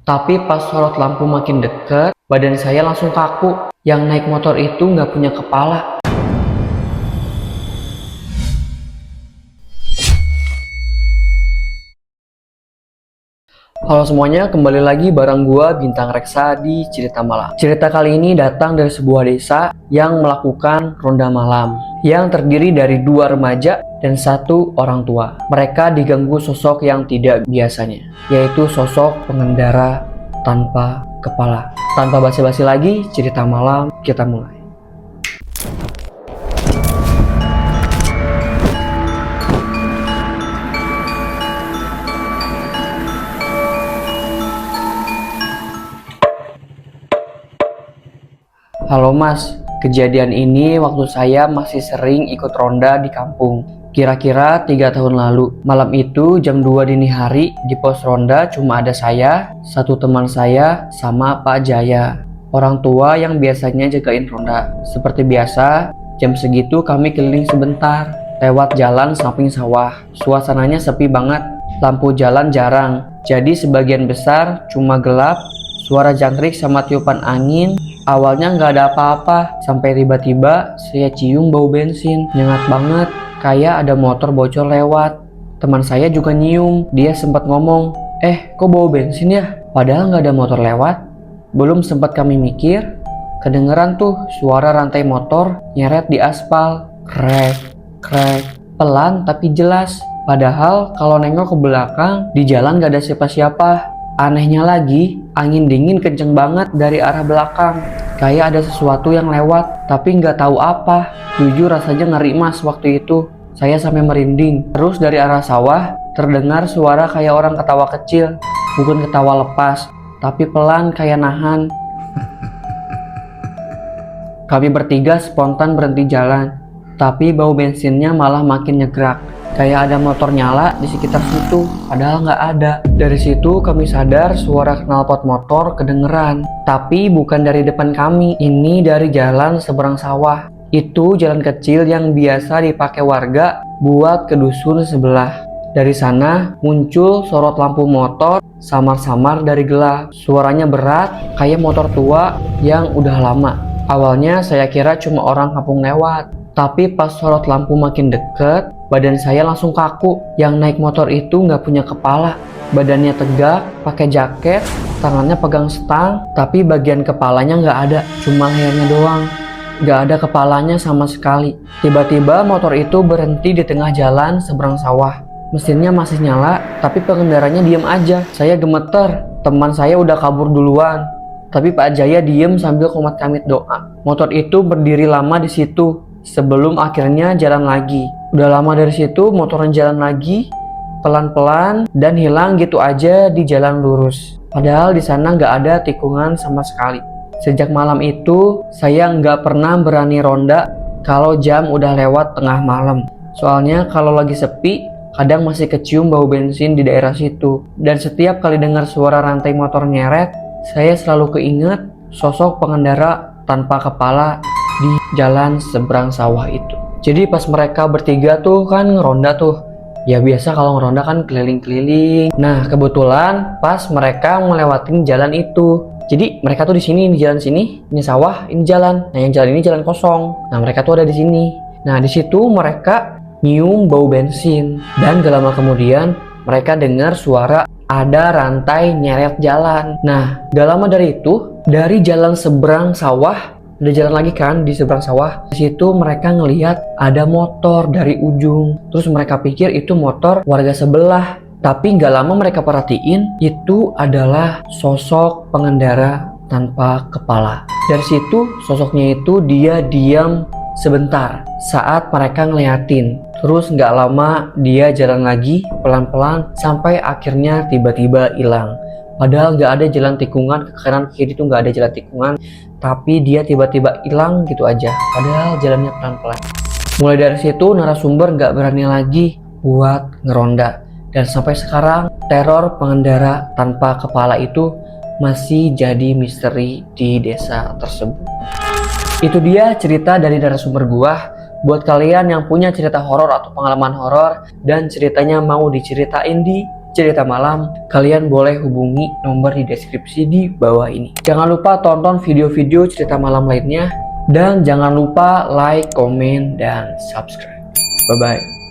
Tapi pas sorot lampu makin deket, badan saya langsung kaku. Yang naik motor itu nggak punya kepala. Halo semuanya, kembali lagi bareng gua Bintang Reksa di Cerita Malam. Cerita kali ini datang dari sebuah desa yang melakukan ronda malam, yang terdiri dari 2 remaja dan 1 orang tua. Mereka diganggu sosok yang tidak biasanya, yaitu sosok pengendara tanpa kepala. Tanpa basa-basi lagi, cerita malam kita mulai. Halo Mas, kejadian ini waktu saya masih sering ikut ronda di kampung. Kira-kira 3 tahun lalu. Malam itu jam 2 dini hari di pos ronda cuma ada saya, 1 teman saya, sama Pak Jaya. Orang tua yang biasanya jagain ronda. Seperti biasa, jam segitu kami keliling sebentar. Lewat jalan samping sawah. Suasananya sepi banget, lampu jalan jarang. Jadi sebagian besar cuma gelap, suara jangkrik sama tiupan angin. Awalnya nggak ada apa-apa, sampai tiba-tiba saya cium bau bensin, nyengat banget, kayak ada motor bocor lewat. Teman saya juga nyium, dia sempat ngomong, kok bau bensin ya? Padahal nggak ada motor lewat. Belum sempat kami mikir, kedengeran tuh suara rantai motor nyeret di aspal, krek, krek, pelan tapi jelas. Padahal kalau nengok ke belakang, di jalan nggak ada siapa-siapa. Anehnya lagi, angin dingin kenceng banget dari arah belakang. Kayak ada sesuatu yang lewat, tapi nggak tahu apa. Jujur rasanya ngeri Mas waktu itu. Saya sampai merinding. Terus dari arah sawah, terdengar suara kayak orang ketawa kecil. Bukan ketawa lepas, tapi pelan kayak nahan. Kami bertiga spontan berhenti jalan. Tapi bau bensinnya malah makin nyegrak. Kayak ada motor nyala di sekitar situ, padahal nggak ada. Dari situ kami sadar suara knalpot motor kedengeran. Tapi bukan dari depan kami, ini dari jalan seberang sawah. Itu jalan kecil yang biasa dipakai warga buat ke dusun sebelah. Dari sana muncul sorot lampu motor samar-samar dari gelap. Suaranya berat, kayak motor tua yang udah lama. Awalnya saya kira cuma orang kampung lewat. Tapi pas sorot lampu makin deket, badan saya langsung kaku. Yang naik motor itu nggak punya kepala. Badannya tegak, pakai jaket, tangannya pegang stang, tapi bagian kepalanya nggak ada, cuma lehernya doang. Nggak ada kepalanya sama sekali. Tiba-tiba motor itu berhenti di tengah jalan seberang sawah. Mesinnya masih nyala, tapi pengendaranya diem aja. Saya gemeter, teman saya udah kabur duluan. Tapi Pak Jaya diem sambil komat-kamit doa. Motor itu berdiri lama di situ, sebelum akhirnya jalan lagi. Udah lama dari situ motornya jalan lagi, pelan-pelan dan hilang gitu aja di jalan lurus. Padahal di sana nggak ada tikungan sama sekali. Sejak malam itu saya nggak pernah berani ronda kalau jam udah lewat tengah malam. Soalnya kalau lagi sepi, kadang masih kecium bau bensin di daerah situ. Dan setiap kali dengar suara rantai motor nyeret, saya selalu keinget sosok pengendara tanpa kepala di jalan seberang sawah itu. Jadi pas mereka bertiga tuh kan ngeronda tuh. Ya biasa kalau ngeronda kan keliling-keliling. Nah, kebetulan pas mereka melewatin jalan itu. Jadi mereka tuh di sini, di jalan sini, ini sawah, ini jalan. Nah, yang jalan ini jalan kosong. Nah, mereka tuh ada di sini. Nah, di situ mereka nyium bau bensin. Dan gak lama kemudian mereka dengar suara ada rantai nyeret jalan. Nah, gak lama dari itu, dari jalan seberang sawah, ada jalan lagi kan di seberang sawah. Di situ mereka ngelihat ada motor dari ujung. Terus mereka pikir itu motor warga sebelah. Tapi nggak lama mereka perhatiin itu adalah sosok pengendara tanpa kepala. Dari situ sosoknya itu dia diam sebentar saat mereka ngeliatin. Terus nggak lama dia jalan lagi pelan-pelan sampai akhirnya tiba-tiba hilang. Padahal nggak ada jalan tikungan, ke kanan ke kiri tuh nggak ada jalan tikungan, tapi dia tiba-tiba hilang gitu aja. Padahal jalannya pelan-pelan. Mulai dari situ narasumber nggak berani lagi buat ngeronda. Dan sampai sekarang teror pengendara tanpa kepala itu masih jadi misteri di desa tersebut. Itu dia cerita dari narasumber gua. Buat kalian yang punya cerita horor atau pengalaman horor dan ceritanya mau diceritain di cerita malam, kalian boleh hubungi nomor di deskripsi di bawah ini. Jangan lupa tonton video-video cerita malam lainnya, dan jangan lupa like, komen, dan subscribe. Bye-bye.